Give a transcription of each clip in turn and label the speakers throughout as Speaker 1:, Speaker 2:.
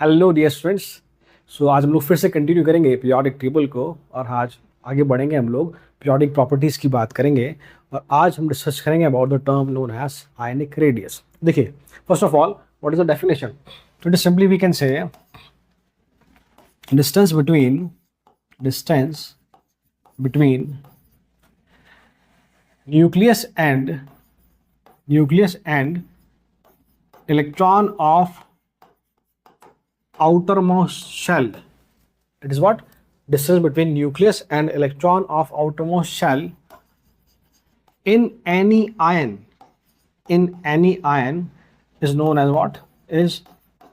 Speaker 1: Hello dear students. सो आज हम लोग फिर से कंटिन्यू करेंगे पीरियोडिक टेबल को, और आज आगे बढ़ेंगे। हम लोग पीरियोडिक प्रॉपर्टीज़ की बात करेंगे, और आज हम डिस्कस करेंगे about the term known as ionic radius. देखिए, first of all, what is the definition? तो it is simply we can say distance between nucleus and electron of outermost shell. It is what? Distance between nucleus and electron of outermost shell in any ion is known as what? Is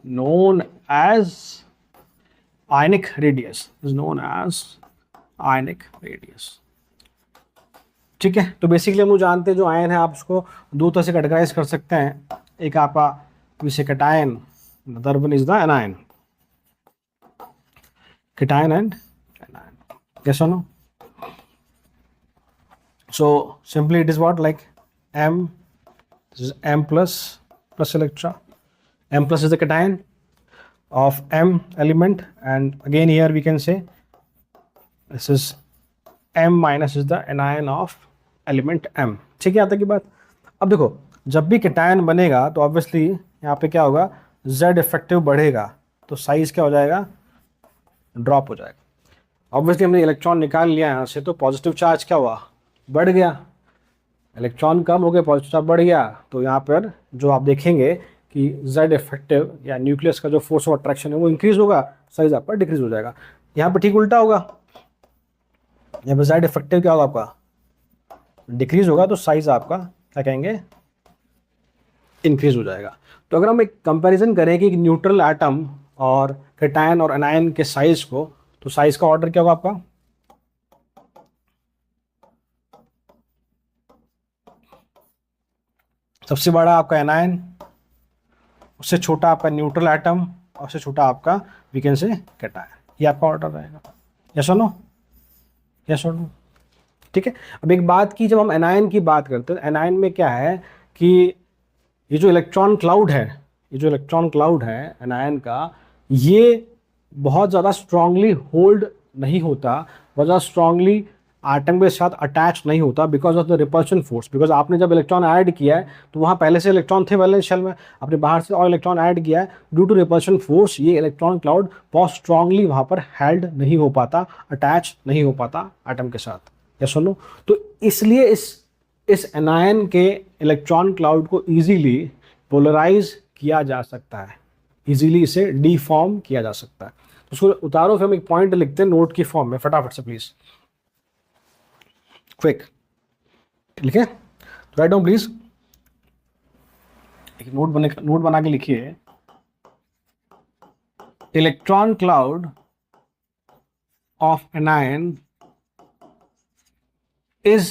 Speaker 1: known as ionic radius. Is known as ionic radius. ठीक है, तो basically हम लोग जानते हैं जो ion है आप उसको दो तरह से कैटेगराइज कर सकते हैं। एक आपका cation, other one is the anion. cation and anion. Yes or no? So simply it is what, like M, this is M plus electron. M plus is the cation of M element, and again here we can say this is M minus is the anion of element M. ठीक है, यहाँ तक की बात। अब देखो, जब भी cation बनेगा तो ऑब्वियसली यहाँ पे क्या होगा, Z इफेक्टिव बढ़ेगा तो साइज क्या हो जाएगा, ड्रॉप हो जाएगा। ऑब्वियसली हमने इलेक्ट्रॉन निकाल लिया यहाँ से, तो पॉजिटिव चार्ज क्या हुआ, बढ़ गया। इलेक्ट्रॉन कम हो गए, पॉजिटिव चार्ज बढ़ गया। तो यहाँ पर जो आप देखेंगे कि Z इफेक्टिव या न्यूक्लियस का जो फोर्स ऑफ अट्रैक्शन है वो इंक्रीज होगा, साइज आपका डिक्रीज हो जाएगा। यहाँ पर ठीक उल्टा होगा, यहाँ पर Z इफेक्टिव क्या होगा, आपका डिक्रीज होगा, तो साइज आपका क्या कहेंगे, इंक्रीज हो जाएगा। तो अगर हम एक कंपैरिजन करें कि न्यूट्रल एटम और कैटायन और एनायन के साइज को, तो साइज का ऑर्डर क्या होगा आपका, सबसे बड़ा आपका एनायन, उससे छोटा आपका न्यूट्रल एटम, और उससे छोटा आपका वी कैन से कैटायन। ये आपका ऑर्डर रहेगा। Yes or no? Yes or no? ठीक है। अब एक बात की, जब हम एनायन की बात करते हैं, एनायन में क्या है कि ये जो इलेक्ट्रॉन क्लाउड है एनायन का, ये बहुत ज़्यादा स्ट्रांगली होल्ड नहीं होता, बहुत ज़्यादा स्ट्रांगली आटम के साथ अटैच नहीं होता because of the repulsion force. Because आपने जब इलेक्ट्रॉन ऐड किया है तो वहाँ पहले से इलेक्ट्रॉन थे वैलेंस शेल में, आपने बाहर से और इलेक्ट्रॉन ऐड किया है, ड्यू टू रिपल्शन फोर्स ये इलेक्ट्रॉन क्लाउड बहुत स्ट्रांगली वहाँ पर हेल्ड नहीं हो पाता, अटैच नहीं हो पाता आटम के साथ। या सुनो, तो इसलिए इस एनायन के इलेक्ट्रॉन क्लाउड को ईजीली पोलराइज किया जा सकता है, इजीली इसे डीफॉर्म किया जा सकता है। तो उसको उतारो, फिर हम एक पॉइंट लिखते हैं नोट की फॉर्म में, फटाफट से प्लीज, क्विक लिखे, तो राइट डाउन प्लीज। एक नोट बना के लिखिए, electron cloud of anion is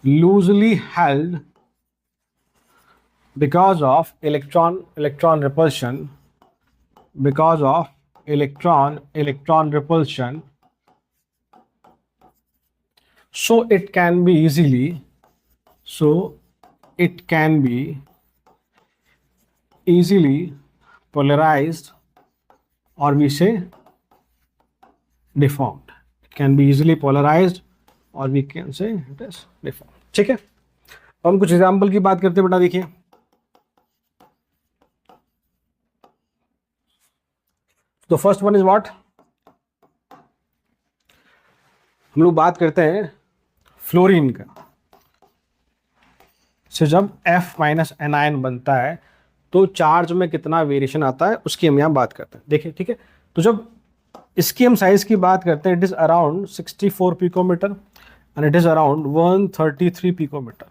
Speaker 1: loosely held because of electron repulsion, because of electron repulsion, so it can be easily polarized, or we say deformed. It can be easily polarized, और we can say it is deform. ठीक है, तो हम कुछ example की बात करते हैं बेटा। देखिए, तो फर्स्ट वन इज व्हाट, हम लोग बात करते हैं फ्लोरीन का। से जब F माइनस एनायन बनता है तो चार्ज में कितना वेरिएशन आता है उसकी हम यहाँ बात करते हैं। देखिए, ठीक है, तो जब इसकी हम साइज की बात करते हैं, it is around 64 picometer and it is around 133 picometer.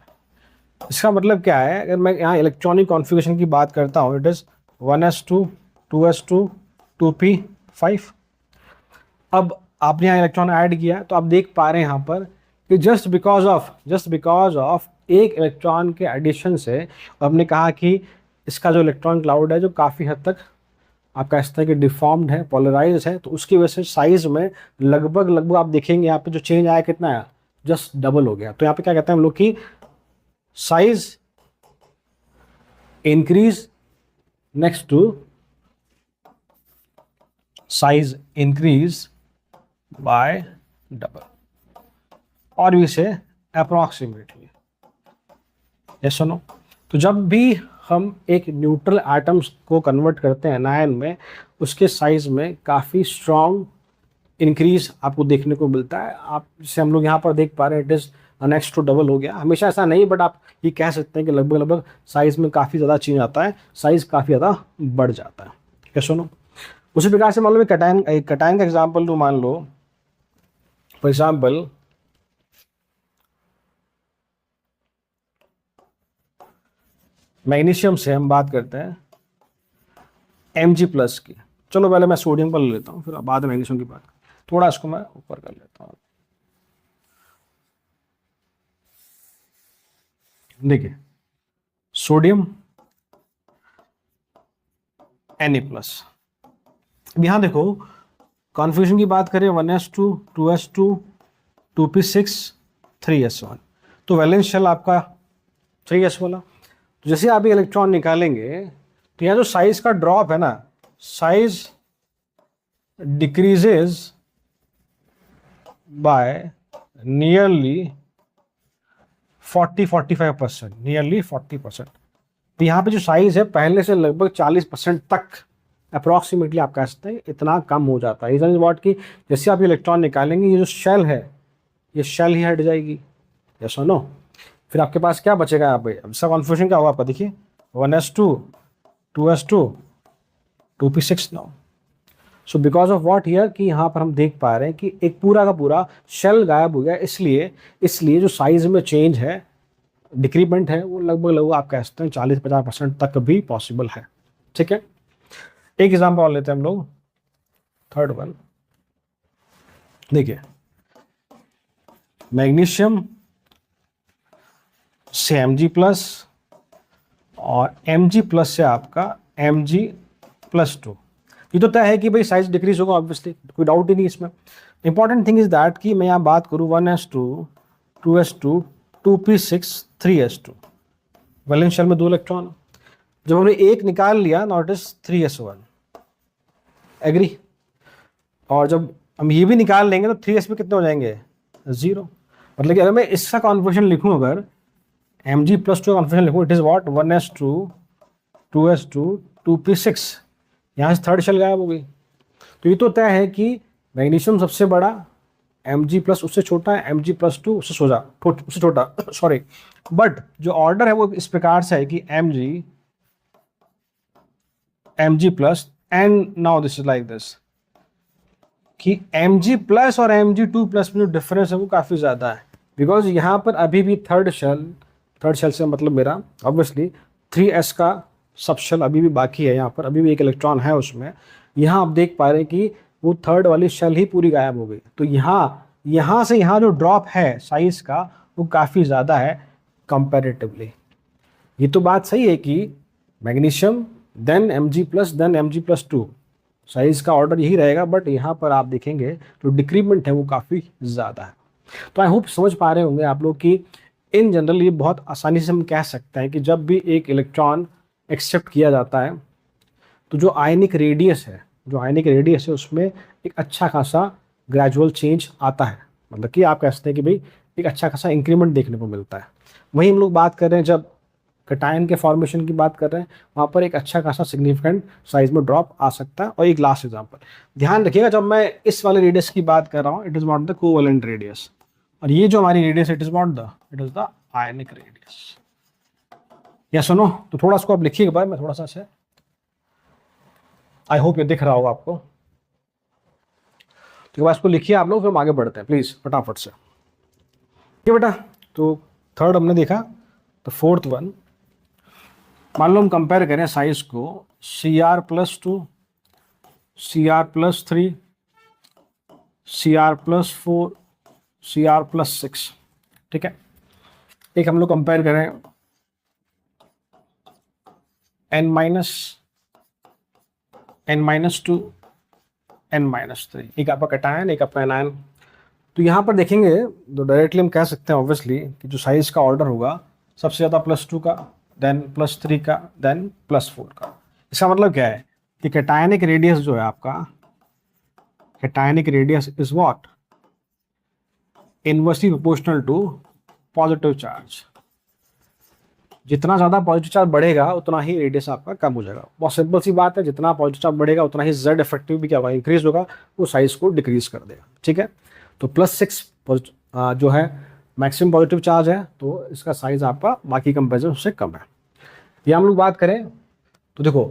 Speaker 1: इसका मतलब क्या है, अगर मैं यहाँ इलेक्ट्रॉनिक कॉन्फ़िगरेशन की बात करता हूँ, it is 1s2 2s2 2p5। अब आपने यहाँ इलेक्ट्रॉन ऐड किया तो आप देख पा रहे हैं यहाँ पर कि जस्ट बिकॉज ऑफ एक इलेक्ट्रॉन के एडिशन से, हमने कहा कि इसका जो इलेक्ट्रॉन क्लाउड है जो काफ़ी हद तक आपका इस तरह के डिफॉर्म्ड है, पोलराइज है, तो उसकी वजह से साइज में लगभग आप देखेंगे यहाँ पे जो चेंज आया कितना आया, जस्ट डबल हो गया। तो यहाँ पे क्या कहते हैं हम लोग की size increase next to size increase by double, और भी से अप्रोक्सीमेटली, यस और नो। तो जब भी हम एक न्यूट्रल एटम्स को कन्वर्ट करते हैं एनायन में, उसके साइज में काफ़ी स्ट्रॉन्ग इंक्रीज आपको देखने को मिलता है। आप जैसे हम लोग यहाँ पर देख पा रहे हैं, it is next to double हो गया। हमेशा ऐसा नहीं, बट आप ये कह सकते हैं कि लगभग लगभग साइज में काफ़ी ज़्यादा चेंज आता है, साइज काफ़ी ज़्यादा बढ़ जाता है, क्या सुनो। उसी प्रकार से मान लो कटायन का एग्जाम्पल लो, मान लो फॉर एग्जाम्पल मैग्नीशियम से हम बात करते हैं Mg+ की। चलो पहले मैं सोडियम पर ले लेता हूँ, फिर बाद में मैग्नीशियम की बात। थोड़ा इसको मैं ऊपर कर लेता हूँ। देखिए सोडियम Na+। अब यहाँ देखो कॉन्फ़िगरेशन की बात करें 1s2 2s2 2p6 3s1, तो वैलेंस शेल आपका 3s वाला। तो जैसे आप ये इलेक्ट्रॉन निकालेंगे तो यहाँ जो साइज का ड्रॉप है ना, size decreases bye nearly 40-45%, nearly 40%। तो यहाँ पे जो साइज है पहले से लगभग 40% तक अप्रॉक्सीमेटली आप कह सकते हैं इतना कम हो जाता है। रीजन इज व्हाट कि जैसे आप ये इलेक्ट्रॉन निकालेंगे, ये जो शेल है ये शेल ही हट जाएगी, यस और नो। फिर आपके पास क्या बचेगा यहाँ पे, अब इसका कॉन्फ्यूजन क्या होगा आपका, देखिए 1s2 2s2 2p6 now. So because of what here कि यहाँ पर हम देख पा रहे हैं कि एक पूरा का पूरा शेल गायब हो गया, इसलिए जो साइज में चेंज है, डिक्रीमेंट है, वो लगभग आप कह सकते हैं 40-50% तक भी पॉसिबल है, ठीक है। एक एग्जाम्पल और लेते हैं हम लोग, थर्ड वन। देखिए मैग्नीशियम से Mg+ और Mg+ से आपका Mg+2। ये तो तय है कि भाई साइज डिक्रीज होगा, ऑब्वियसली कोई डाउट ही नहीं इसमें। इंपॉर्टेंट थिंग इज दैट कि मैं यहाँ बात करूँ 1s2 2s2 2p6 3s2, valence shell में 2 इलेक्ट्रॉन। जब हमने एक निकाल लिया, now it is 3s1, agree. और जब हम ये भी निकाल लेंगे तो 3s में कितने हो जाएंगे, 0। मतलब कि अगर मैं इसका कॉन्फिगरेशन लिखूं, अगर Mg+2 कॉन्फिगरेशन लिखूं, it is what 1s2 2s2 2p6, यहाँ से थर्ड शेल गायब हो गई। तो ये तो तय है कि मैग्नीशियम सबसे बड़ा, Mg+ उससे छोटा है, Mg+2 उससे छोटा सॉरी। बट जो ऑर्डर है वो इस प्रकार से है कि Mg+ and now this is like this कि Mg+ और Mg2+ में जो डिफरेंस है वो काफ़ी ज़्यादा है। बिकॉज यहाँ पर अभी भी थर्ड शेल से मतलब मेरा ऑब्वियसली 3s का सब शेल अभी भी बाकी है, यहाँ पर अभी भी एक इलेक्ट्रॉन है उसमें। यहाँ आप देख पा रहे हैं कि वो थर्ड वाली शेल ही पूरी गायब हो गई। तो यहाँ से यहाँ जो ड्रॉप है साइज का वो काफ़ी ज़्यादा है कंपैरेटिवली। ये तो बात सही है कि magnesium then Mg+ then Mg+2, size का ऑर्डर यही रहेगा, बट यहाँ पर आप देखेंगे तो डिक्रीमेंट है वो काफ़ी ज़्यादा है। तो आई होप समझ पा रहे होंगे आप लोग कि इन जनरल ये बहुत आसानी से हम कह सकते हैं कि जब भी एक इलेक्ट्रॉन एक्सेप्ट किया जाता है तो जो आयनिक रेडियस है उसमें एक अच्छा खासा ग्रेजुअल चेंज आता है। मतलब कि आप कह सकते हैं कि भाई एक अच्छा खासा इंक्रीमेंट देखने को मिलता है। वहीं हम लोग बात कर रहे हैं, जब कटायन के फॉर्मेशन की बात कर रहे हैं, वहाँ पर एक अच्छा खासा सिग्निफिकेंट साइज में ड्रॉप आ सकता है। और एक लास्ट एग्जांपल ध्यान रखिएगा, जब मैं इस वाले रेडियस की बात कर रहा हूँ, it is not the covalent radius, और ये जो हमारी radius it is the ionic radius. या सुनो, तो थोड़ा इसको आप लिखिएगा भाई, मैं थोड़ा सा से, आई होप ये दिख रहा होगा आपको। तो इसको लिखिए आप लोग, फिर हम आगे बढ़ते हैं प्लीज फटाफट से। ठीक बेटा, तो थर्ड हमने देखा। तो फोर्थ वन, मान लो हम कंपेयर करें साइज को Cr+2 Cr+3 Cr+4 Cr+6, ठीक है। एक हम लोग कंपेयर करें N-2 N-3, एक आपका कैटायन एक आपका एनायन। तो यहाँ पर देखेंगे तो डायरेक्टली हम कह सकते हैं ऑब्वियसली कि जो साइज का ऑर्डर होगा सबसे ज़्यादा +2 का, देन +3 का, देन +4 का। इसका मतलब क्या है कि कैटायनिक रेडियस जो है आपका cationic radius is what? Inversely proportional to positive charge. जितना ज़्यादा पॉजिटिव चार्ज बढ़ेगा उतना ही रेडियस आपका कम हो जाएगा. बहुत सिंपल सी बात है, जितना पॉजिटिव चार्ज बढ़ेगा उतना ही जेड इफेक्टिव भी क्या होगा, इंक्रीज होगा, वो साइज को डिक्रीज कर देगा. ठीक है, तो +6 जो है मैक्सिमम पॉजिटिव चार्ज है, तो इसका साइज आपका बाकी कंपेरिजन से कम है. ये हम लोग बात करें तो देखो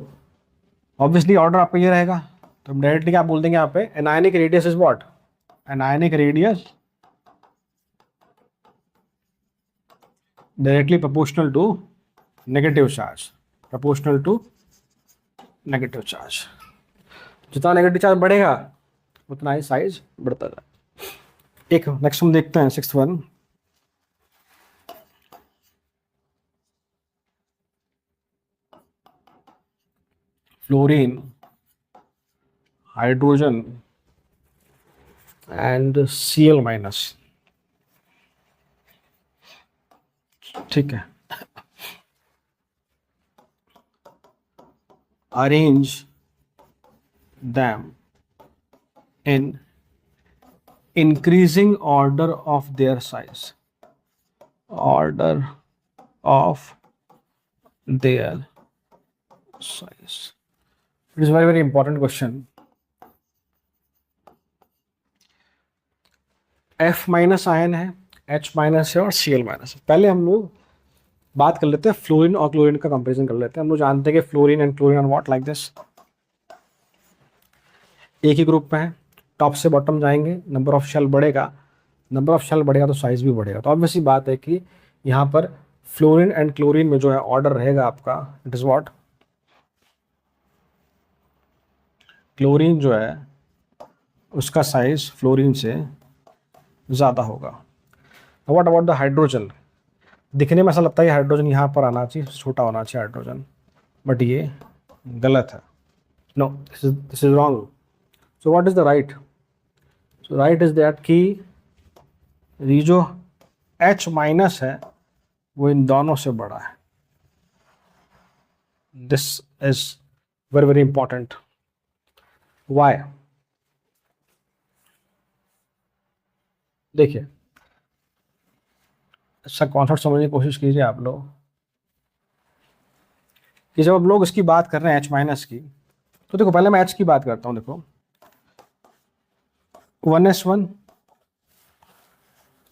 Speaker 1: ऑब्वियसली ऑर्डर आपका ये रहेगा, तो हम डायरेक्टली क्या बोल देंगे यहाँ पे, anionic radius is what, anionic radius directly proportional to negative charge, proportional to negative charge. जितना नेगेटिव चार्ज बढ़ेगा उतना ही साइज बढ़ता जाए. एक नेक्स्ट हम देखते हैं 6th one. Fluorine, hydrogen and Cl minus. ठीक है, arrange them in increasing order of their size, order of their size. It is very important question. F minus ion है, H माइनस है और Cl माइनस है. पहले हम लोग बात कर लेते हैं फ्लोरीन और क्लोरीन का कंपैरिजन कर लेते हैं. हम लोग जानते हैं कि fluorine and chlorine are what like this, एक ही ग्रुप में है, टॉप से बॉटम जाएंगे, नंबर ऑफ शेल बढ़ेगा, नंबर ऑफ शेल बढ़ेगा तो साइज भी बढ़ेगा. तो ऑब्वियसली बात है कि यहाँ पर फ्लोरीन एंड क्लोरीन में जो है ऑर्डर रहेगा आपका, इट इज व्हाट, क्लोरीन जो है उसका साइज फ्लोरीन से ज़्यादा होगा. व्हाट अबाउट द हाइड्रोजन, दिखने में ऐसा लगता है हाइड्रोजन यहाँ पर आना चाहिए, छोटा होना चाहिए हाइड्रोजन, बट ये गलत है. No, this is wrong. So what is the right, so right is that कि ये जो H माइनस है वो इन दोनों से बड़ा है. This is very important. Why, देखिए अच्छा कॉन्सेप्ट समझने की कोशिश कीजिए आप लोग कि जब आप लोग इसकी बात कर रहे हैं H माइनस की, तो देखो पहले मैं H की बात करता हूं. देखो 1s1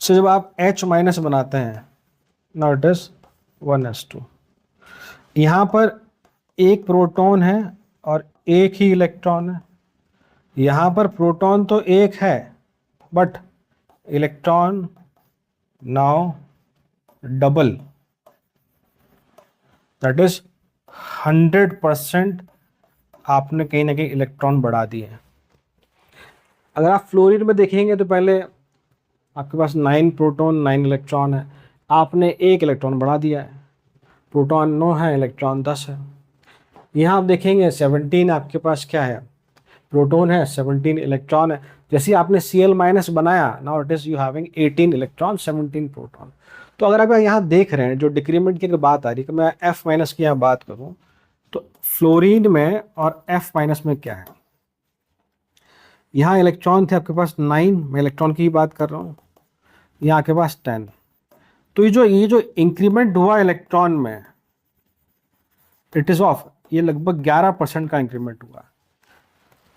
Speaker 1: से जब आप H माइनस बनाते हैं, नाउ इट इज 1s2. यहाँ पर एक प्रोटॉन है और एक ही इलेक्ट्रॉन है. यहाँ पर प्रोटॉन तो एक है but electron now double, that is 100% आपने कहीं ना कहीं इलेक्ट्रॉन बढ़ा दिए. अगर आप फ्लोरीन में देखेंगे तो पहले आपके पास 9 प्रोटॉन 9 इलेक्ट्रॉन है, आपने एक इलेक्ट्रॉन बढ़ा दिया है, प्रोटॉन 9 है, इलेक्ट्रॉन 10 है. यहाँ आप देखेंगे 17 आपके पास क्या है, प्रोटॉन है, 17 इलेक्ट्रॉन है. जैसे आपने Cl माइनस बनाया, now it is you having 18 electron 17 proton. तो अगर आप यहाँ देख रहे हैं जो डिक्रीमेंट की अगर बात आ रही है, मैं F माइनस की यहाँ बात करूँ तो फ्लोरीन में और F माइनस में क्या है, यहाँ इलेक्ट्रॉन थे आपके पास 9, मैं इलेक्ट्रॉन की ही बात कर रहा हूँ, यहाँ आपके पास 10. तो ये जो इंक्रीमेंट हुआ इलेक्ट्रॉन में, इट इज ऑफ, ये लगभग 11% का इंक्रीमेंट हुआ.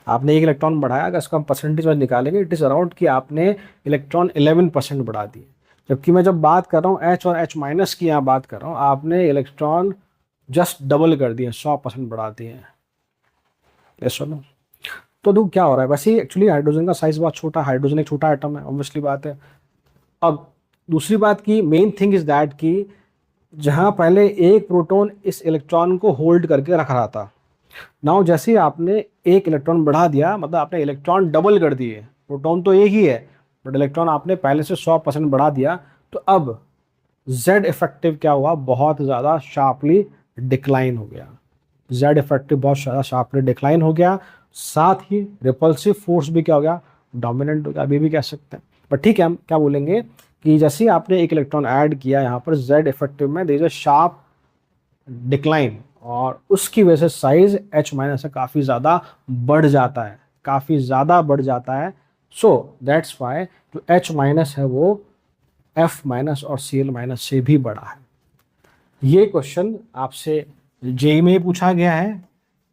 Speaker 1: आपने एक इलेक्ट्रॉन बढ़ाया, अगर इसका हम परसेंटेज में निकालेंगे, इट इज अराउंड कि आपने इलेक्ट्रॉन 11% बढ़ा दिए. जबकि मैं जब बात कर रहा हूँ H और H माइनस की यहाँ बात कर रहा हूँ, आपने इलेक्ट्रॉन जस्ट डबल कर दिए, 100% बढ़ा दिए हैं. Yes or no. तो देखो क्या हो रहा है, वैसे एक्चुअली हाइड्रोजन का साइज बहुत छोटा, हाइड्रोजन एक छोटा एटम है, ऑब्वियसली बात है. अब दूसरी बात की मेन थिंग इज दैट कि जहाँ पहले एक प्रोटॉन इस इलेक्ट्रॉन को होल्ड करके रख रहा था, नाउ जैसे एक इलेक्ट्रॉन बढ़ा दिया, मतलब आपने इलेक्ट्रॉन डबल कर दिए, प्रोटॉन तो एक ही है बट इलेक्ट्रॉन आपने पहले से 100% बढ़ा दिया, तो अब Z इफेक्टिव क्या हुआ, बहुत ज़्यादा शार्पली डिक्लाइन हो गया. Z इफेक्टिव बहुत ज़्यादा शार्पली डिक्लाइन हो गया. साथ ही रिपल्सिव फोर्स भी क्या हो गया, डोमिनेंट हो गया, अभी भी कह सकते हैं. बट ठीक है, हम क्या बोलेंगे कि जैसे आपने एक इलेक्ट्रॉन ऐड किया यहाँ पर Z इफेक्टिव में, there is a sharp decline, और उसकी वजह से साइज H माइनस से काफ़ी ज़्यादा बढ़ जाता है. काफ़ी ज़्यादा बढ़ जाता है। सो दैट्स वाई जो H माइनस है वो F माइनस और Cl माइनस से भी बड़ा है। ये क्वेश्चन आपसे जेई में ही पूछा गया है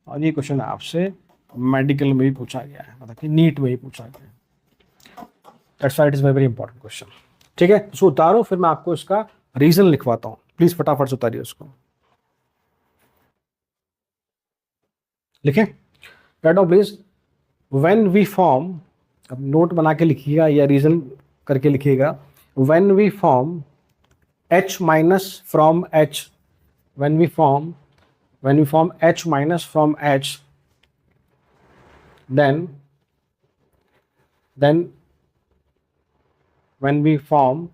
Speaker 1: और ये क्वेश्चन आपसे मेडिकल में भी पूछा गया है, मतलब कि नीट में ही पूछा गया है। That's why it is very important question. ठीक है, उसको उतारो, फिर मैं आपको इसका रीजन लिखवाता हूँ। प्लीज फटाफट से उतारिए उसको। लिखें, write down please. When we form, अब नोट बना के लिखिएगा या रीजन करके लिखिएगा। When we form H minus from H, when we form H minus from H, then when we form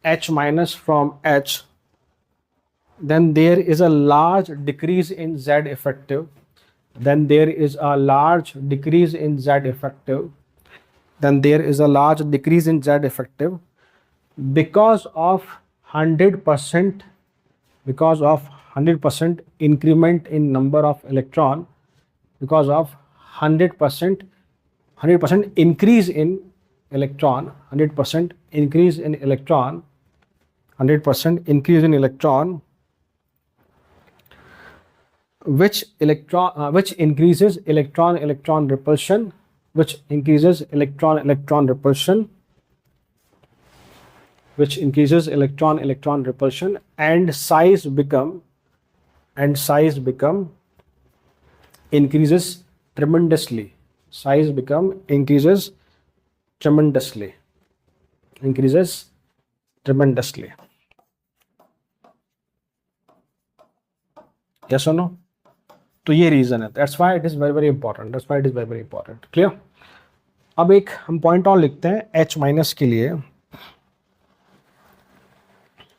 Speaker 1: H minus from H, then there is a large decrease in Z effective. Then there is a large decrease in Z effective. Then there is a large decrease in Z effective because of 100% increment in number of electron, because of 100% increase in electron, 100% increase in electron, 100% increase in electron, which increases electron repulsion, which increases electron repulsion, which increases electron repulsion, and size become increases tremendously. Size become increases tremendously. Yes or no? तो ये reason है, that's why it is very important. Clear? अब एक हम point और लिखते हैं H minus के लिए।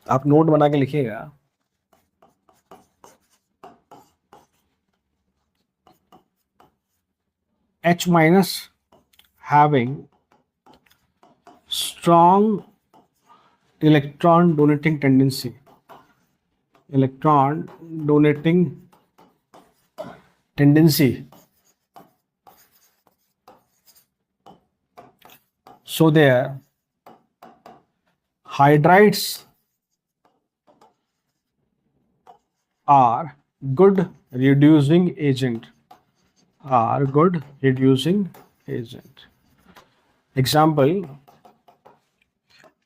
Speaker 1: आप नोट बना के लिखिएगा। H minus having strong electron donating tendency, so their hydrides are good reducing agent. Example,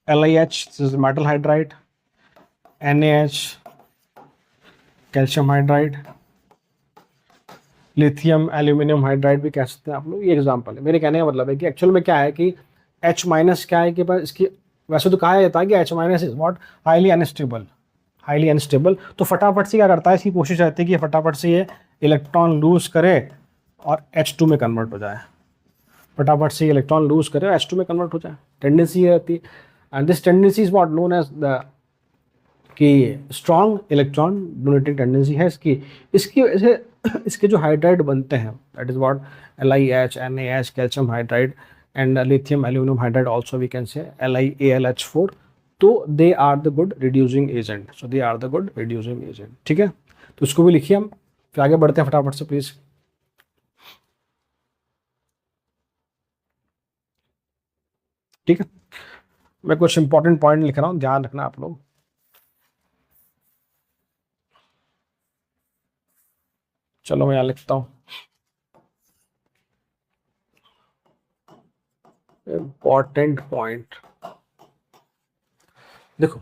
Speaker 1: LiH, this is metal hydride, NaH, calcium hydride, lithium aluminium hydride भी कह सकते हैं आप लोग। ये एग्जांपल है। मेरे कहने का मतलब है कि एक्चुअल में क्या है कि H माइनस क्या है कि बस इसकी, वैसे तो कहा जाता है कि H minus is what, highly unstable. तो फटाफट से क्या करता है, इसकी कोशिश रहती है कि फटाफट से ये इलेक्ट्रॉन लूज करे और H2 में कन्वर्ट हो जाए। टेंडेंसी रहती है। And this tendency is what known as the कि स्ट्रॉन्ग इलेक्ट्रॉन डोनेटिंग टेंडेंसी है इसकी वजह से इसके जो हाइड्राइड बनते हैं, that is what LiH, NaH, calcium hydride and lithium aluminium hydride, also we can say LiAlH4। तो they are the good reducing agent. ठीक है, तो उसको भी लिखिए हम, फिर आगे बढ़ते हैं फटाफट से प्लीज। ठीक है, मैं कुछ इंपॉर्टेंट पॉइंट लिख रहा हूं, ध्यान रखना आप लोग। चलो मैं यहां लिखता हूं, इंपॉर्टेंट पॉइंट। देखो,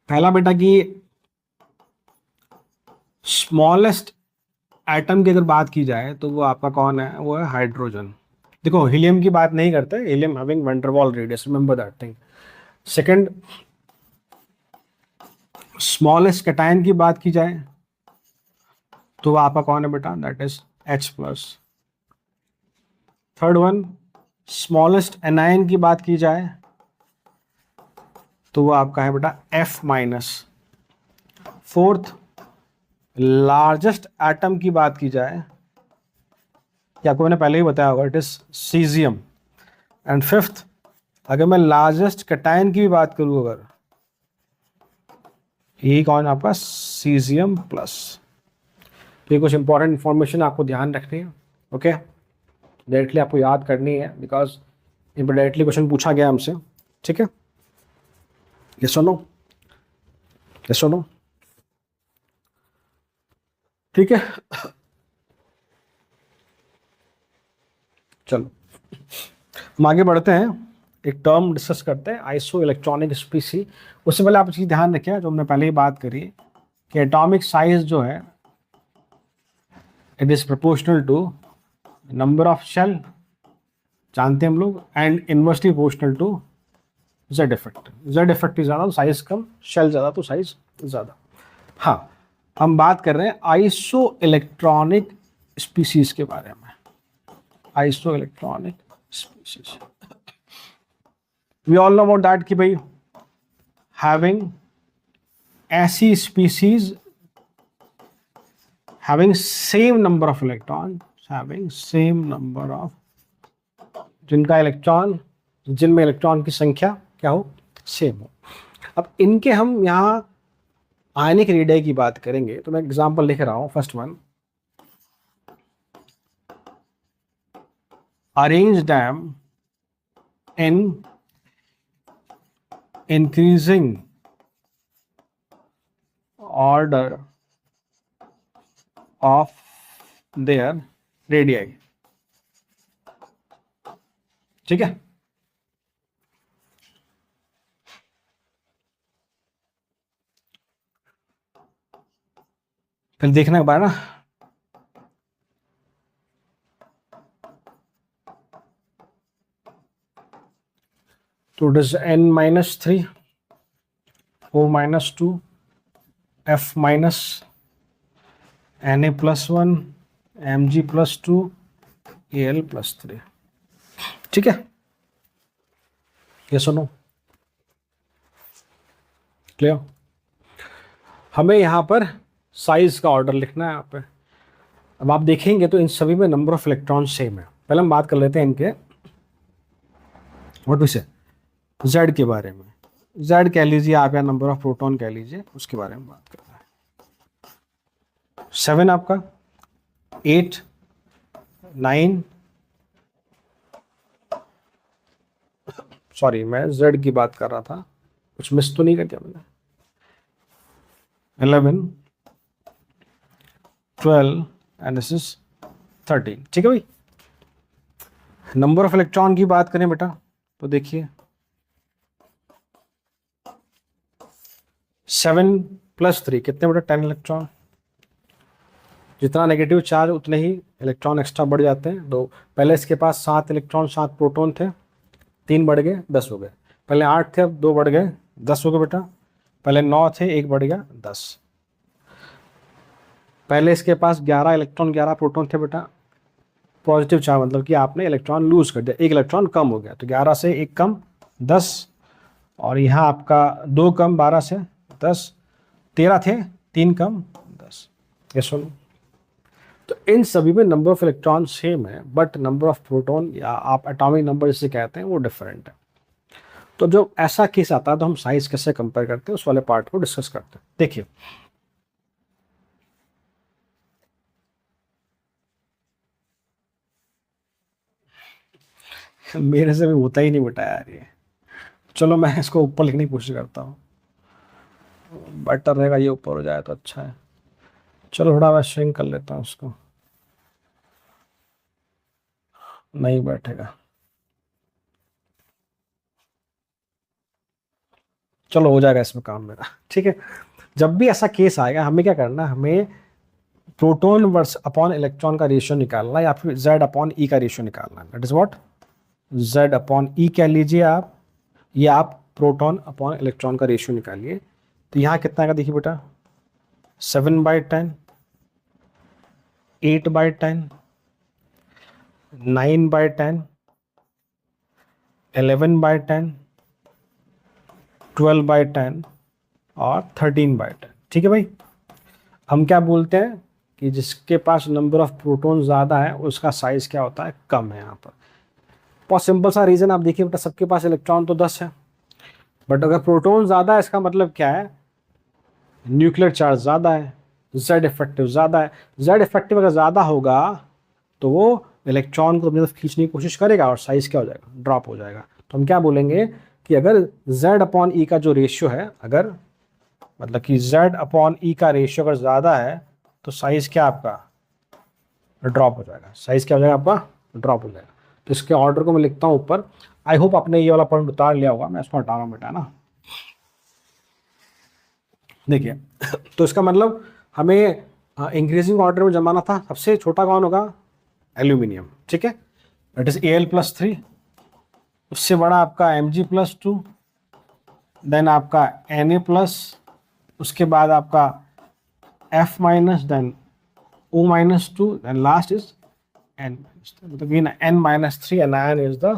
Speaker 1: पहला बेटा कि स्मॉलेस्ट एटम की अगर बात की जाए तो वो आपका कौन है, वो है हाइड्रोजन। देखो, हीलियम की बात नहीं करते, हीलियम हैविंग वैन डर वाल radius, remember that thing. Second, smallest cation की बात की जाए तो वो आपका कौन है बेटा, that is H+। Third one, smallest anion की बात की जाए तो वो आपका है बेटा F-। फोर्थ, लार्जेस्ट एटम की बात की जाए, क्या आपको मैंने पहले ही बताया होगा, it is caesium. And fifth, अगर मैं लार्जेस्ट कैटायन की भी बात करूं, अगर यही कौन आपका सीजियम प्लस। तो ये कुछ इंपॉर्टेंट इंफॉर्मेशन आपको ध्यान रखनी है। ओके, डायरेक्टली आपको याद करनी है बिकॉज इन पर डायरेक्टली क्वेश्चन पूछा गया हमसे, ठीक है। Yes or no, yes or no, ठीक है। चलो हम आगे बढ़ते हैं, एक टर्म डिस्कस करते हैं, आइसो इलेक्ट्रॉनिक स्पीसी। उससे पहले आप चीज़ ध्यान रखें जो हमने पहले ही बात करी कि एटॉमिक साइज जो है it is proportional to number of shell, जानते हैं हम लोग, and inversely proportional to Z effect. Z effect ज़्यादा तो साइज कम, शेल ज़्यादा तो साइज ज़्यादा। हाँ, हम बात कर रहे हैं आइसो इलेक्ट्रॉनिक स्पीसीज के बारे में। Isoelectronic species, we all know about that कि भाई हैविंग ऐसी species having same number of electrons, having same number of, जिनका इलेक्ट्रॉन, जिनमें इलेक्ट्रॉन की संख्या क्या हो, सेम हो। अब इनके हम यहाँ आयनिक रेडियाई की बात करेंगे तो मैं एग्जांपल लिख रहा हूँ। First one, arrange them in increasing order of their radii, ठीक है। फिर देखना एक बार ना, तो it is n-3, O-2, F-, Na+1, Mg+2, Al+3, ठीक है। ये सुनो, क्लियर। हमें यहाँ पर साइज का ऑर्डर लिखना है यहाँ पे। अब आप देखेंगे तो इन सभी में नंबर ऑफ इलेक्ट्रॉन सेम है। पहले हम बात कर लेते हैं इनके व्हाट वी से जेड के बारे में। जेड कह लीजिए आप, या नंबर ऑफ प्रोटॉन कह लीजिए, उसके बारे में बात करना है। 7 आपका, 8, 9, सॉरी मैं जेड की बात कर रहा था, कुछ मिस तो नहीं कर दिया मैंने। 11, 12 एंड दिस इज 13, ठीक है भाई। नंबर ऑफ इलेक्ट्रॉन की बात करें बेटा तो देखिए 7+3 कितने बेटा, 10 इलेक्ट्रॉन। जितना नेगेटिव चार्ज उतने ही इलेक्ट्रॉन एक्स्ट्रा बढ़ जाते हैं। दो, पहले इसके पास 7 इलेक्ट्रॉन 7 प्रोटॉन थे, 3 बढ़ गए 10 हो गए। पहले 8 थे, अब 2 बढ़ गए 10 हो गए बेटा। पहले 9 थे, 1 बढ़ गया 10। पहले इसके पास 11 इलेक्ट्रॉन 11 प्रोटॉन थे बेटा। पॉजिटिव चार्ज मतलब कि आपने इलेक्ट्रॉन लूज कर दिया, 1 इलेक्ट्रॉन कम हो गया, तो 11 से 1 कम 10, और यहाँ आपका 2 कम 12 से 10, 13 थे, 3 कम 10। ये सुनो, तो इन सभी में नंबर ऑफ इलेक्ट्रॉन सेम है, बट नंबर ऑफ प्रोटॉन या आप एटॉमिक नंबर जिसे कहते हैं वो डिफरेंट है। तो जब ऐसा केस आता है तो हम साइज कैसे कंपेयर करते हैं उस वाले पार्ट को डिस्कस करते हैं। देखिए मेरे से भी होता ही नहीं बेटा यार ये। चलो मैं इसको ऊपर लिखने की कोशिश करता हूँ, बेटर रहेगा ये ऊपर हो जाए तो अच्छा है। चलो थोड़ा मैं श्रिंक कर लेता हूँ उसको, नहीं बैठेगा। चलो हो जाएगा इसमें काम मेरा, ठीक है। जब भी ऐसा केस आएगा हमें क्या करना है, हमें प्रोटॉन वर्स अपॉन इलेक्ट्रॉन का रेशियो निकालना, या फिर जेड अपॉन ई का रेशियो निकालना। That is what, Z upon E कह लीजिए आप, या आप प्रोटॉन अपॉन इलेक्ट्रॉन का रेशियो निकालिए। तो यहाँ कितना आएगा देखिए बेटा, 7/10, 8/10, 9/10, 11/10, 12/10 और 13/10, ठीक है भाई। हम क्या बोलते हैं कि जिसके पास नंबर ऑफ प्रोटॉन ज़्यादा है उसका साइज क्या होता है, कम है। यहाँ पर बहुत सिंपल सा रीज़न आप देखिए बेटा, सबके पास इलेक्ट्रॉन तो 10 है, बट अगर प्रोटॉन ज़्यादा है इसका मतलब क्या है, न्यूक्लियर चार्ज ज़्यादा है, जेड इफेक्टिव ज़्यादा है। जेड इफेक्टिव अगर ज़्यादा होगा तो वो इलेक्ट्रॉन को अपनी तरफ खींचने की कोशिश करेगा और साइज क्या हो जाएगा, ड्रॉप हो जाएगा। तो हम क्या बोलेंगे कि अगर Z/E का जो रेशियो है, अगर मतलब कि Z/E का रेशियो अगर ज़्यादा है तो साइज क्या आपका ड्रॉप हो जाएगा। साइज क्या हो जाएगा आपका, ड्रॉप हो जाएगा। तो इसके ऑर्डर को मैं लिखता हूँ ऊपर। आई होप आपने ये वाला पॉइंट उतार लिया होगा, मैं इसको हटा रहा हूँ बेटा ना। देखिए तो इसका मतलब हमें इंक्रीजिंग ऑर्डर में जमाना था। सबसे छोटा कौन होगा, एल्यूमिनियम, ठीक है, दैट इज Al+3। उससे बड़ा आपका Mg+2, देन आपका Na+, उसके बाद आपका F-, then O-2, then last is N-, मतलब ये N-3 anion is the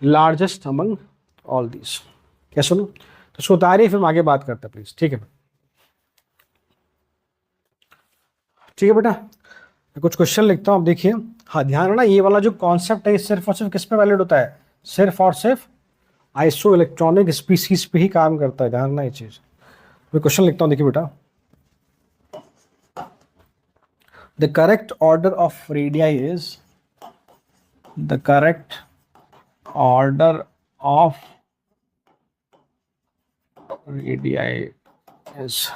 Speaker 1: largest among all these। क्या सुनो, तो इसको उतारिए फिर हम आगे बात करते हैं प्लीज, ठीक है। ठीक है बेटा, मैं कुछ क्वेश्चन लिखता हूँ, आप देखिए। हाँ ध्यान रखना, ये वाला जो कॉन्सेप्ट है सिर्फ और सिर्फ किस पे वैलिड होता है, सिर्फ और सिर्फ आइसो इलेक्ट्रॉनिक स्पीसीज पे ही काम करता है, ध्यान रखना ये चीज। मैं क्वेश्चन लिखता हूँ, देखिए बेटा। The correct order of radii is, the correct order of radii is,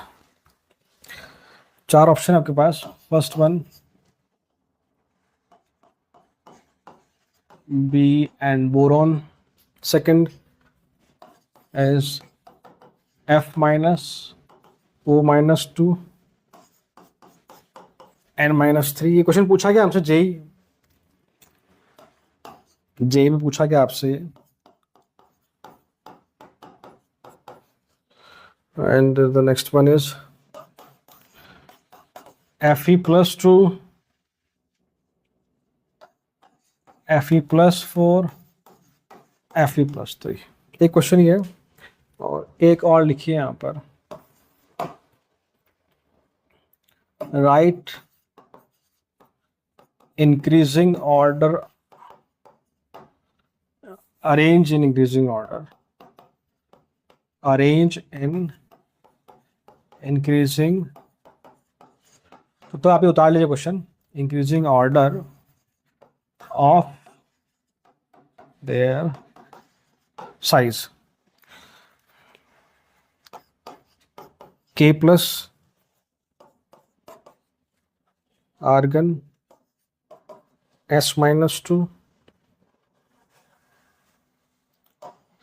Speaker 1: 4 option है आपके पास। First one B and boron, second is F-, O-2, N-3। ये क्वेश्चन पूछा गया हमसे जेई में पूछा गया आपसे। And the next one is Fe+2, Fe+4, Fe+3। एक क्वेश्चन ये, और एक और लिखिए यहां पर, right increasing order, arrange in increasing order, arrange in increasing, तो आप ये उतार लीजिए question, increasing order of their size, K+ argon, S-2,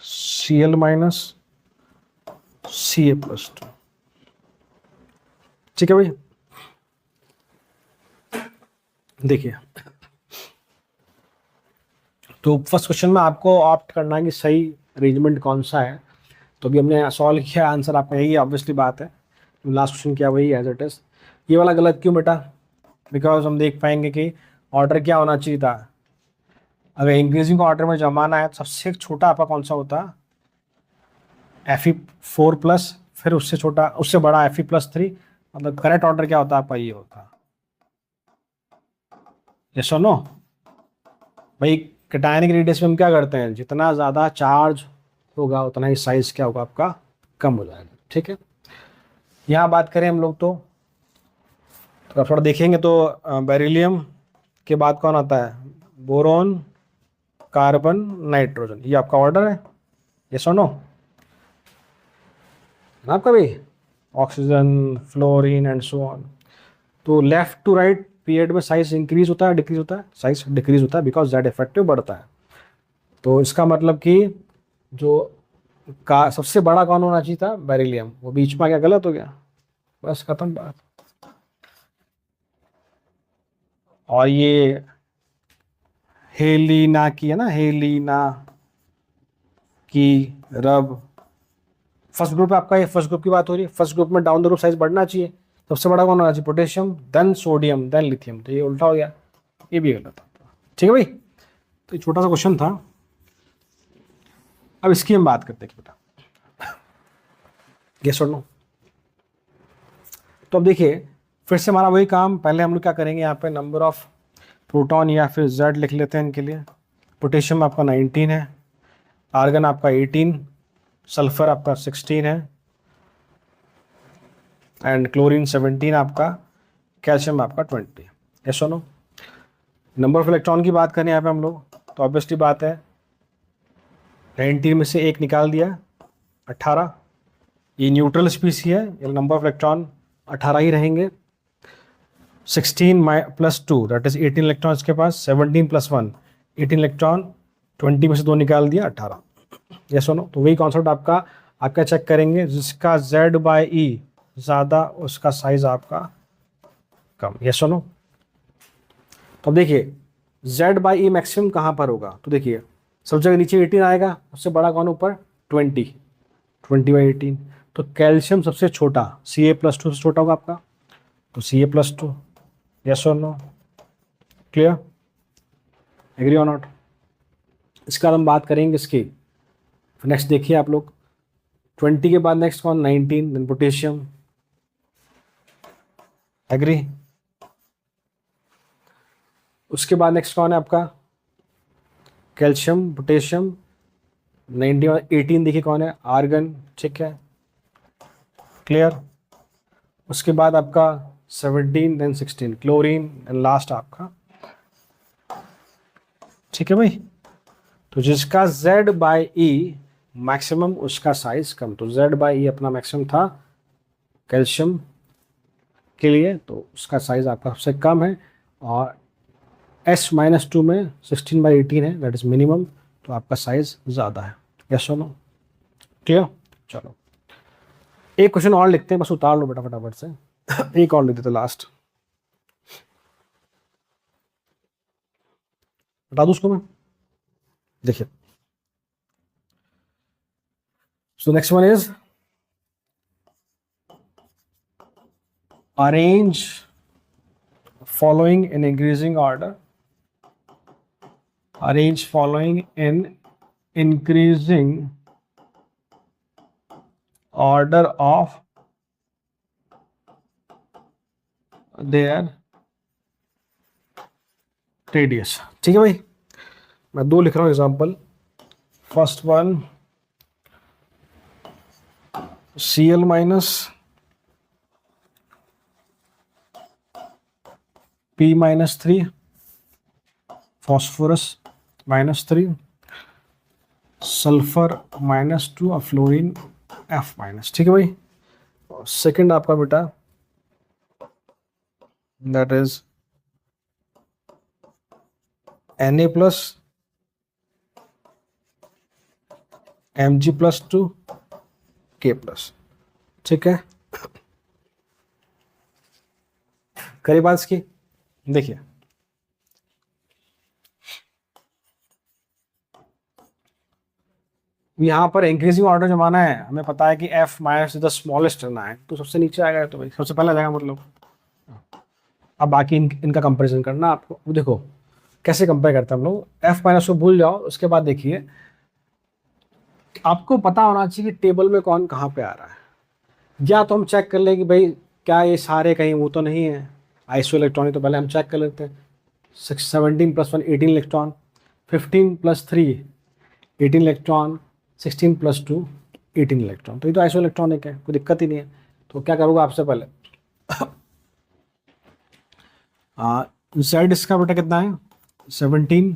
Speaker 1: Cl-, Ca+2। ठीक है भाई, देखिए तो फर्स्ट क्वेश्चन में आपको ऑप्ट करना है कि सही अरेंजमेंट कौन सा है। तो अभी हमने सॉल्व किया, आंसर आपका यही है, ऑब्वियसली बात है। लास्ट क्वेश्चन क्या वही एज इट इज। ये वाला गलत क्यों बेटा, बिकॉज हम देख पाएंगे कि ऑर्डर क्या होना चाहिए था, अगर इंक्रीजिंग ऑर्डर में जमाना है सबसे छोटा आपका कौन सा होता, Fe4+, फिर उससे छोटा उससे बड़ा Fe+3, मतलब करेक्ट ऑर्डर क्या होता आपका, ये होता। यस और नो भाई, कैटायनिक रेडियस में हम क्या करते हैं, जितना ज़्यादा चार्ज होगा उतना ही साइज क्या होगा आपका, कम हो जाएगा, ठीक है। यहाँ बात करें हम लोग तो आप थोड़ा देखेंगे तो बेरिलियम के बाद कौन आता है, बोरोन, कार्बन, नाइट्रोजन, ये आपका ऑर्डर है। यस और नो ना आपका भी, oxygen, fluorine and so on. तो लेफ्ट टू राइट पीरियड में साइज इंक्रीज होता है डिक्रीज होता है, साइज डिक्रीज होता है बिकॉज जेड इफेक्टिव बढ़ता है। तो इसका मतलब कि जो का सबसे बड़ा कौन होना चाहिए था, बेरिलियम, वो बीच में आ गया, गलत हो गया, बस खत्म बात। और ये हेलिना की है ना, हेलिना की रब, फर्स्ट ग्रुप आपका, ये फर्स्ट ग्रुप की बात हो रही है। फर्स्ट ग्रुप में डाउन द ग्रुप साइज बढ़ना चाहिए, सबसे बड़ा कौन होना चाहिए, potassium, then sodium, then lithium. तो ये उल्टा हो गया, ये भी गलत था। ठीक है भाई, तो ये छोटा सा क्वेश्चन था। अब इसकी हम बात करते हैं बेटा, यस और नो। तो अब देखिए फिर से हमारा वही काम, पहले हम लोग क्या करेंगे, यहाँ पे नंबर ऑफ प्रोटॉन या फिर जेड लिख लेते हैं इनके लिए। पोटेशियम आपका 19 है, आर्गन आपका 18, सल्फर आपका 16 है, एंड क्लोरीन 17 आपका, कैल्शियम आपका 20। Yes or no? Number of electron की बात करें यहाँ पे हम लोग, तो ऑब्वियसली बात है 19 में से एक निकाल दिया 18। ये न्यूट्रल स्पीसी है, ये नंबर ऑफ इलेक्ट्रॉन 18 ही रहेंगे। 16 + 2 दैट इज 18 इलेक्ट्रॉन इसके पास। 17 + 1 18 इलेक्ट्रॉन, 20 में से 2 निकाल दिया 18। Yes or no? तो वही कॉन्सेप्ट आपका चेक करेंगे, जिसका Z/E ज़्यादा उसका साइज आपका कम। Yes or no? तो अब देखिए Z/E मैक्सिमम कहाँ पर होगा, तो देखिए सब जगह नीचे 18 आएगा, उससे बड़ा कौन ऊपर 20, 20/18। तो कैल्शियम सबसे छोटा Ca+2 से छोटा होगा आपका, तो Ca+2। Yes or no? Clear? Agree और नॉट? इसका हम बात करेंगे इसकी। नेक्स्ट देखिए आप लोग, 20 के बाद नेक्स्ट कौन, 19, देन पोटेशियम। एग्री? उसके बाद नेक्स्ट कौन है आपका, कैल्शियम, पोटेशियम। 19 और 18 देखिए कौन है, आर्गन। ठीक है, क्लियर? उसके बाद आपका 17 देन 16 क्लोरीन एंड लास्ट आपका। ठीक है भाई? तो जिसका Z/E मैक्सिमम उसका साइज कम, तो Z/E अपना मैक्सिमम था कैल्शियम के लिए, तो उसका साइज आपका सबसे कम है। और S-2 में 16/18 है, दैट इज मिनिमम, तो आपका साइज ज़्यादा है। Yes or no? क्लियर? चलो एक क्वेश्चन और लिखते हैं, बस उतार लो बेटा फटाफट से। एक और लिख देते लास्ट, बता दूँ उसको मैं। देखिए, so next one is arrange following in increasing order. Arrange following in increasing order of their radius. ठीक है भाई? मैं 2 लिख रहा हूँ example. First one Cl- P-3, phosphorus -3, sulphur -2 और फ्लोरीन F-। ठीक है भाई? सेकंड आपका बेटा that is Na+, Mg+2, K+। ठीक है, करिए बात इसकी। देखिए यहाँ पर इंक्रीजिंग ऑर्डर जमाना है, हमें पता है कि F- द स्मॉलेस्ट रहना है, तो सबसे नीचे आएगा, तो भाई सबसे पहले आ जाएगा मतलब। अब बाकी इनका कंपैरिजन करना आपको। देखो कैसे कंपेयर करते हैं हम लोग। F- को भूल जाओ, उसके बाद देखिए आपको पता होना चाहिए कि टेबल में कौन कहाँ पे आ रहा है। या तो हम चेक कर लें कि भाई क्या ये सारे कहीं वो तो नहीं है आइसो इलेक्ट्रॉनिक, तो पहले हम चेक कर लेते हैं। 17 + 1 18 इलेक्ट्रॉन, 15 + 3 18 इलेक्ट्रॉन, 16 + 2 18 इलेक्ट्रॉन, तो ये तो आइसो इलेक्ट्रॉनिक है, कोई दिक्कत ही नहीं है। तो क्या करूँगा आपसे पहले Z इसका बेटा कितना है 17,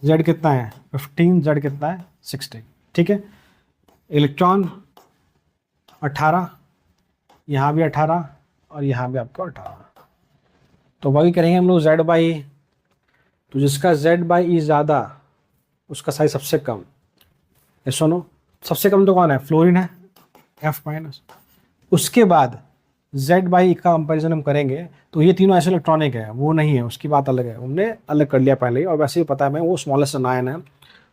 Speaker 1: Z कितना है 15, Z कितना है 16। ठीक है, इलेक्ट्रॉन 18, यहाँ भी 18 और यहाँ भी आपको 18, तो वही करेंगे हम लोग Z/E। तो जिसका Z/E ज़्यादा उसका साइज सबसे कम। ये सुनो, सबसे कम तो कौन है, फ्लोरीन है F-। उसके बाद Z/E का कंपैरिजन हम करेंगे, तो ये तीनों ऐसे इलेक्ट्रॉनिक है, वो नहीं है, उसकी बात अलग है, हमने अलग कर लिया पहले ही, और वैसे ही पता है मैं वो स्मॉलेस्ट 9 है।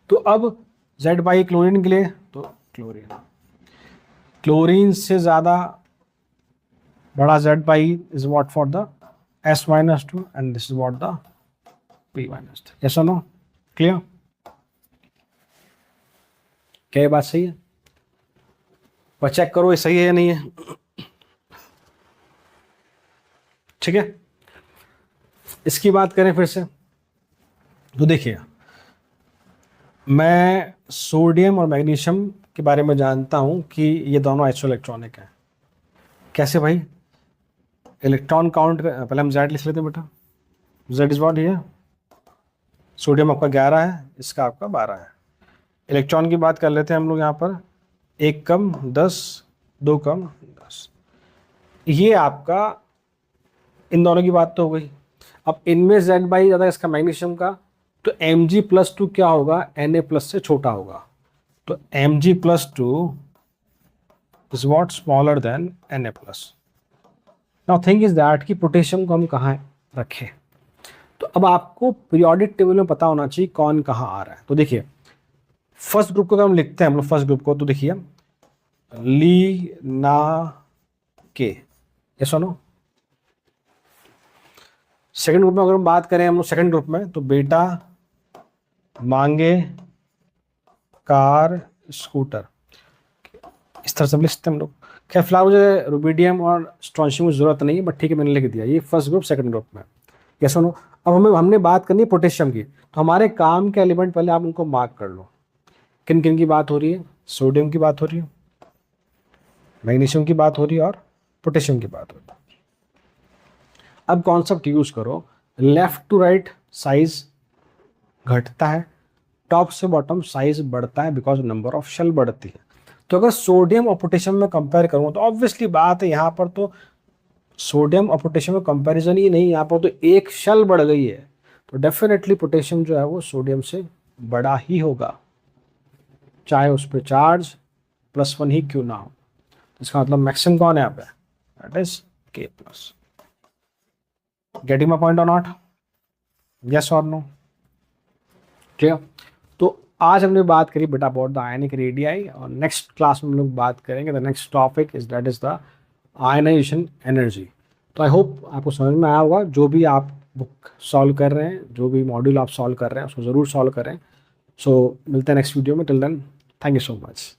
Speaker 1: तो अब Z/E क्लोरीन के लिए, तो क्लोरीन से ज़्यादा बड़ा Z/E is what for the S-2 and this is what the P-3। Yes or no? Clear? क्या ये बात सही है? पर चेक करो ये सही है या नहीं है। ठीक है, इसकी बात करें फिर से, तो देखिए मैं सोडियम और मैग्नीशियम के बारे में जानता हूं कि ये दोनों आइसो इलेक्ट्रॉनिक है। कैसे भाई? इलेक्ट्रॉन काउंट, पहले हम Z लिख लेते हैं बेटा। Z is what here, sodium आपका 11 है, इसका आपका 12 है। इलेक्ट्रॉन की बात कर लेते हैं हम लोग यहाँ पर, 1 कम 10, 2 कम 10। ये आपका इन दोनों की बात तो हो गई। अब इनमें Z बाई ज़्यादा इसका मैग्नीशियम का, तो Mg+2 क्या होगा, Na+ से छोटा होगा। तो Mg+2 is what smaller than Na+। Now thing is that कि पोटेशियम को हम कहाँ रखें। तो अब आपको पीरियोडिक टेबल में पता होना चाहिए कौन कहाँ आ रहा है। तो देखिए फर्स्ट ग्रुप को अगर हम लिखते हैं हम लोग, फर्स्ट ग्रुप को, तो देखिए ली ना के, ये सुनो। सेकंड ग्रुप में अगर हम बात करें हम लोग, सेकंड ग्रुप में, तो बेटा मांगे कार स्कूटर, इस तरह से लिखते हैं हम लोग। खैर फिलहाल मुझे रुबिडियम और स्ट्रॉन्शियम की जरूरत नहीं है, बट ठीक है मैंने लिख दिया। ये फर्स्ट ग्रुप सेकंड ग्रुप में, ये सुनो। अब हमने बात करनी है पोटेशियम की, तो हमारे काम के एलिमेंट पहले आप उनको मार्क कर लो। किन किन की बात हो रही है, सोडियम की बात हो रही है, मैग्नीशियम की बात हो रही है और पोटेशियम की बात हो रही है। अब कॉन्सेप्ट यूज करो, लेफ्ट टू राइट साइज घटता है, टॉप से बॉटम साइज बढ़ता है, बिकॉज नंबर ऑफ शेल बढ़ती है। तो अगर सोडियम और पोटेशियम में कंपेयर करूँ तो ऑब्वियसली बात है यहाँ पर तो सोडियम और पोटेशियम में कंपैरिजन ही नहीं, यहाँ पर तो एक शेल बढ़ गई है। तो डेफिनेटली पोटेशियम जो है वो सोडियम से बड़ा ही होगा, चाहे उस पर चार्ज +1 ही क्यों ना हो। इसका मतलब मैक्सिमम कौन है यहाँ पे, that is K+। Getting my point or not, yes or no, clear. तो आज हमने बात करी बेटा अबाउट द आयनिक रेडियाई, और नेक्स्ट क्लास में हम लोग बात करेंगे the next topic is that is the ionisation energy. तो आई होप आपको समझ में आया होगा। जो भी आप बुक सॉल्व कर रहे हैं, जो भी मॉड्यूल आप सॉल्व कर रहे हैं, उसको ज़रूर सॉल्व करें। सो मिलते हैं नेक्स्ट वीडियो में, till then thank you so much.